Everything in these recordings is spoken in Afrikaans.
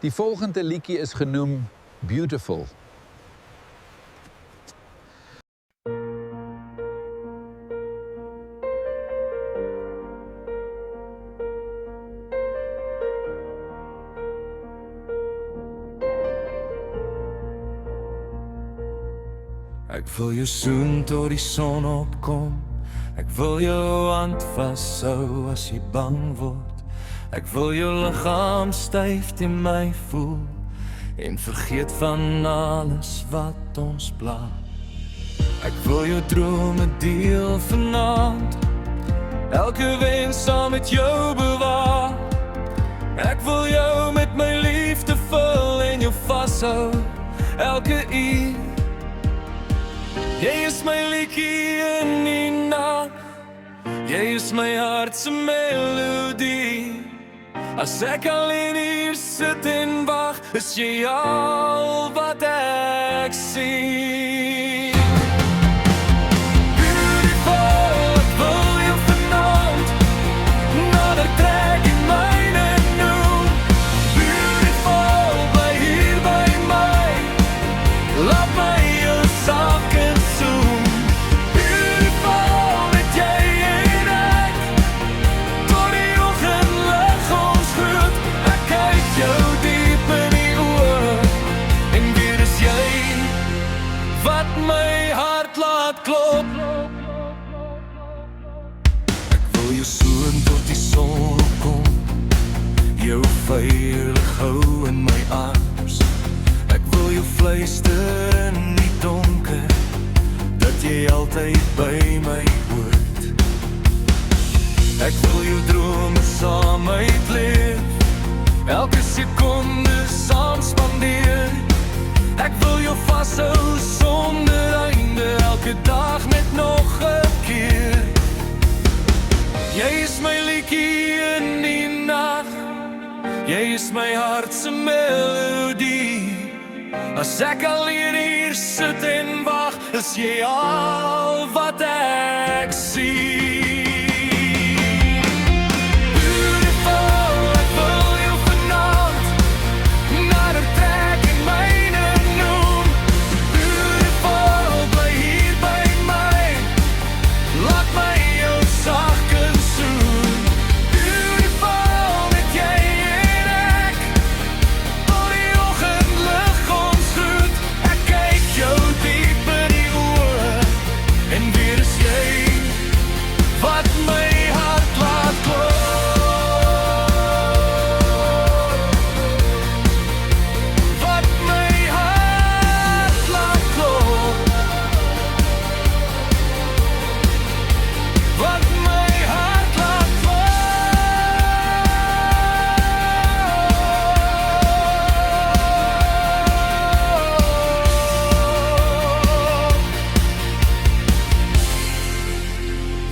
Die volgende liedjie is genoem Beautiful. Ek wil jou soen tot die son opkom. Ek wil jou hand vashou as jy bang word. Ek wil jou liggaam styf teen my voel en vergeet van alles wat ons pla. Ek wil jou drome deel vanaand, elke wens saam met jou bewaar. Ek wil jou met my liefde vul en jou vashou elke uur. Jy is my liedjie in die nag, jy is my hart se melodie. As ek alleen hier sit en wag, is jy al wat ek sien. Beautiful, ek wil jou vanaand nader trek en myne noem. Beautiful, bly hier by my, laat my jou sak en soen. Beautiful, met jy en ek, tot die oggendlig ons groet. Ek kyk jou diep in die oë, en weer is jy wat my hart laat klop. Ek wil jou soen tot die son opkom, jou veilig hou in my arms. Ek wil jou fluister in die donker, dat jy altyd by my hoort. Ek wil jou drome saam uitleef, elke sekonde saam spandeer. Ek wil jou vashou sonder einde, elke dag net nog 'n keer. Jy is my liedjie in die nag, jy is my hart se melodie. As ek alleen hier sit en wag, is jy al wat ek sien. Beautiful, ek wil jou vanaand nader trek en myne noem. Beautiful, bly hier by my, laat my jou sagkens soen. Beautiful, met jy en ek, tot die oggendlig ons groet. Ek kyk jou diep in die oë, en weer is jy wat my hart laat klop. Wat my hart laat klop. Wat my hart laat klop.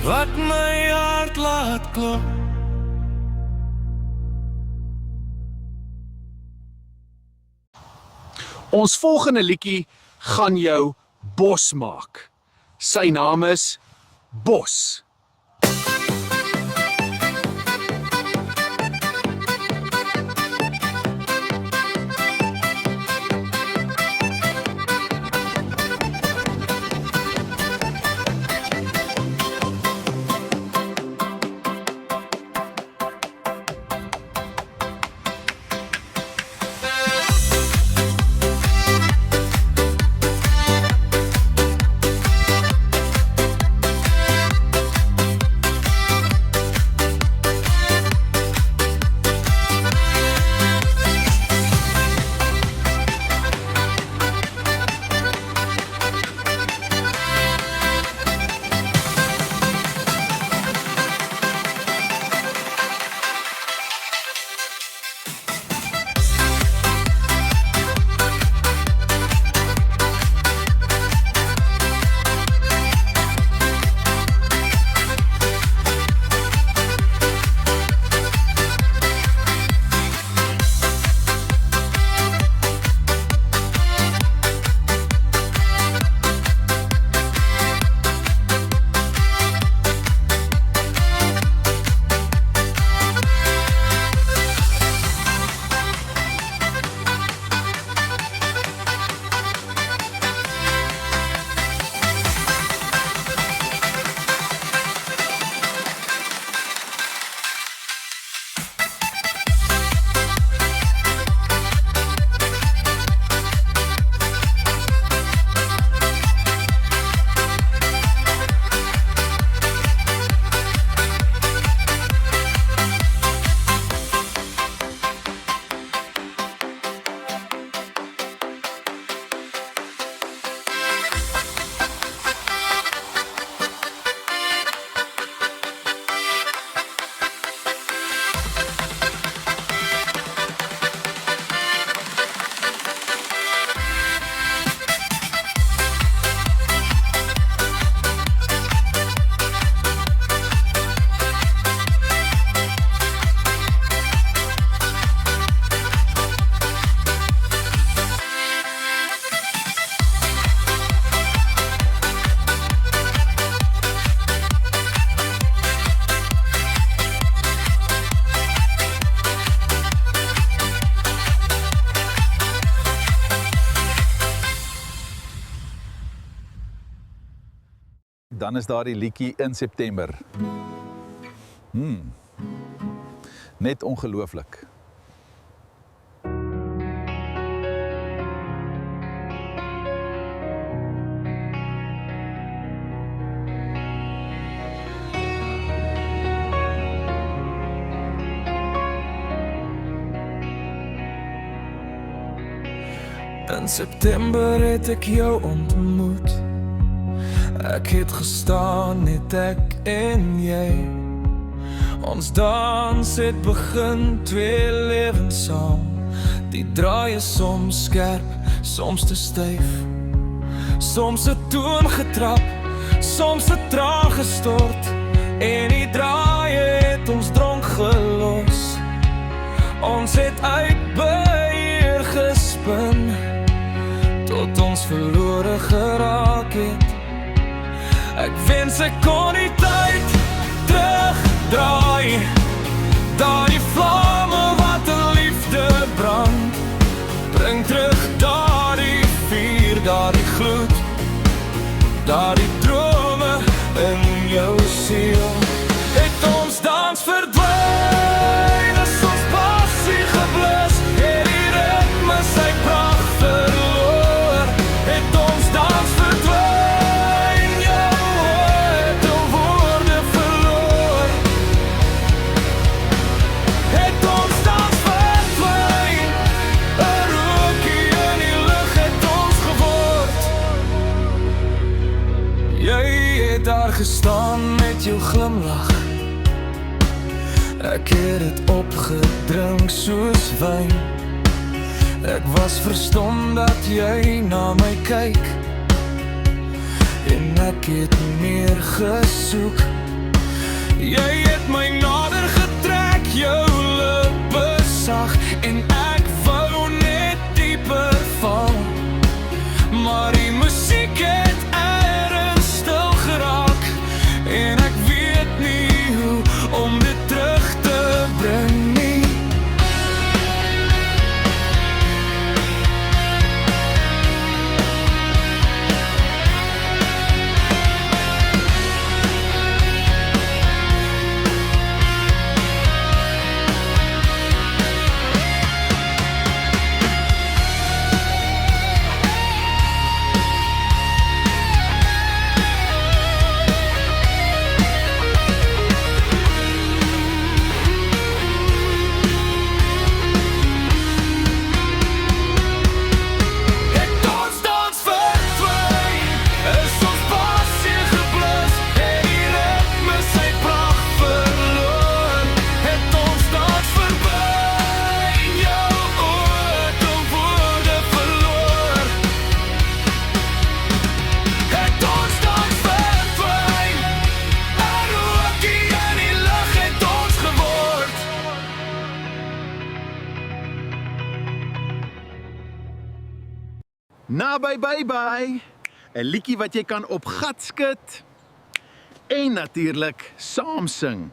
Wat my hart laat klop. Ons volgende liedjie gaan jou bos maak. Sy naam is Bos. dan is daar die liedjie in September. Net ongelooflik. In September het ek jou ontmoet. Ek het gestaan, net ek en jy. Ons dans het begin, twee lewens saam. Die draai is soms skerp, soms te styf. Soms 'n toon getrap, soms 'n traan gestort. En die draaie het ons dronk gelos. Ons het uit beheer gespin, tot ons verlore geraak het. Ek wens ek kon die tyd terugdraai, daardie vlamme wat in liefde brand. Bring terug daardie vuur, daardie gloed, daardie drome in jou siel. Het ons dans verdwyn, is ons passie geblus, het die ritme sy pracht verloor. Het ons dans verdwyn, jou woorde woorde verloor. Het ons dans verdwyn, 'n rookie in die lug het ons geword. Jy het daar gestaan met jou glimlach. Ek het het opgedrink soos wyn. Ek was verstom dat jy na my kyk, en ek het meer gesoek. Jy het my nader getrek, jou lippe sag, en ek wou net dieper val. Maar die musiek het ergens stil geraak, en ek weet nie hoe om dit terug te bring nie. Naby Bye, 'n liedjie wat jy kan op gat skud en natuurlik saam sing.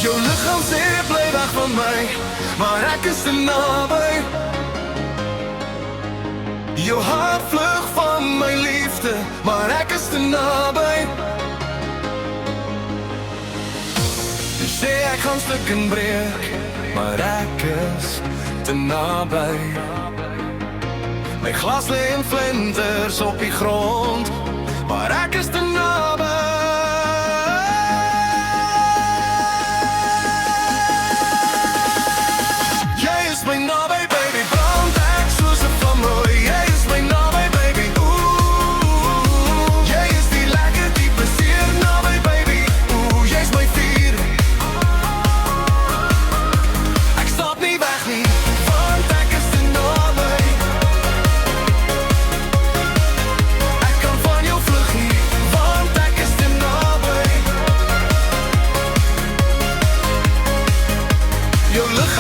Jou liggaam sê bly weg van my, maar ek is te naby. Jou hart vlug van my liefde, maar ek is te naby. Jy sê ek gaan stuk en breek, maar ek is te naby. My glas lê in flinters op die grond, maar ek is te naby. Jy is my naby, baby, brand ek soos 'n vlam rooi. Jy is my naby, baby, ooh. Jy is die lekker diepe seer naby, baby, ooh. Jy is my vuur. Ek stap nie weg nie, want ek is te naby. Ek kan van jou vlug nie, want ek is te naby. Jou lig